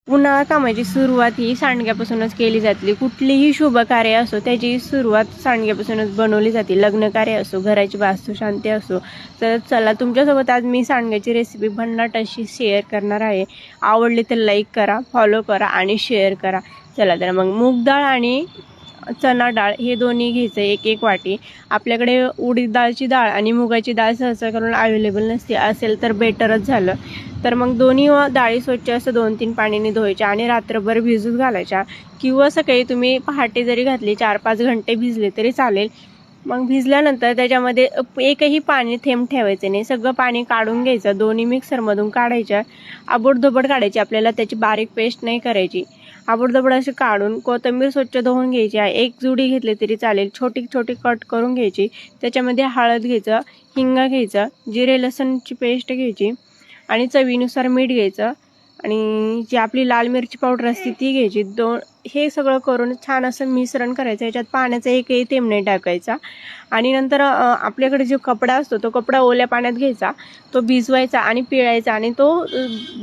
उन्हाळा कामाची सुरुवात ही सांडग्यापासूनच केली जाते. कुठलीही शुभ कार्य असो त्याची सुरुवात सांडग्यापासूनच बनवली जाते. लग्न कार्य असो, घराची वास्तुशांती असो. तर चला तुमच्यासोबत आज मी सांडग्याची रेसिपी भन्नाट अशी शेअर करणार आहे. आवडली तर लाईक करा, फॉलो करा आणि शेअर करा. चला तर मग मूग डाळ आणि चना डाळ हे दोन्ही घ्यायचं, एक एक वाटी. आपल्याकडे उडीद डाळची डाळ आणि मुगाची डाळ सहसा करून अवेलेबल नसते, असेल तर बेटरच झालं. तर मग दोन्ही डाळी स्वच्छ असं 2-3 पाण्याने धुवायच्या आणि रात्रभर भिजत घालायच्या, किंवा सकाळी तुम्ही पहाटे जरी घातली 4-5 घंटे भिजले तरी चालेल. मग भिजल्यानंतर त्याच्यामध्ये एकही पाणी थेंब ठेवायचे नाही, सगळं पाणी काढून घ्यायचं. दोन्ही मिक्सरमधून काढायच्या, आबडधोबड काढायची, आपल्याला त्याची बारीक पेस्ट नाही करायची. आबडधोबड अशी काढून कोथिंबीर स्वच्छ धुवून घ्यायची. एक जुडी घेतली तरी चालेल, छोटी छोटी कट करून घ्यायची. त्याच्यामध्ये हळद घ्यायचं, हिंग घ्यायचं, जिरे लसूणची पेस्ट घ्यायची आणि चवीनुसार मीठ घ्यायचं आणि जी आपली लाल मिरची पावडर असते ती घ्यायची. हे सगळं करून छान असं मिश्रण करायचं. याच्यात पाण्याचा एकही थेंब नाही टाकायचा. आणि नंतर आपल्याकडे जो कपडा असतो तो कपडा ओल्या पाण्यात घ्यायचा, तो भिजवायचा आणि पिळायचा आणि तो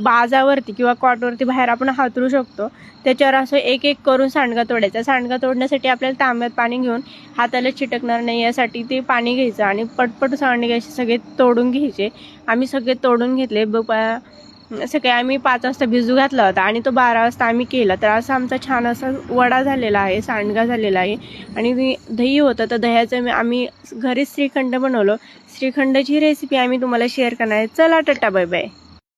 बाजावरती किंवा कॉटवरती बाहेर आपण हातरू शकतो. त्याच्यावर असं एक एक करून सांडगा तोडायचा. सांडगा तोडण्यासाठी आपल्याला तांब्यात पाणी घेऊन हाताला चिटकणार नाही यासाठी ते पाणी घ्यायचं आणि पटपट सांडगे असे सगळे तोडून घ्यायचे. आम्ही सगळे तोडून घेतले. सकाळी आम्ही 5 वाजता भिजू घातला होता आणि तो 12 वाजता आम्ही केला. तर असा आमचा छान असा वडा झालेला आहे, सांडगा झालेला आहे. आणि दही होतं, तर दह्याचं आम्ही घरीच श्रीखंड बनवलं. श्रीखंडाची रेसिपी आम्ही तुम्हाला शेअर करणार आहे. चला टाटा, बाय बाय.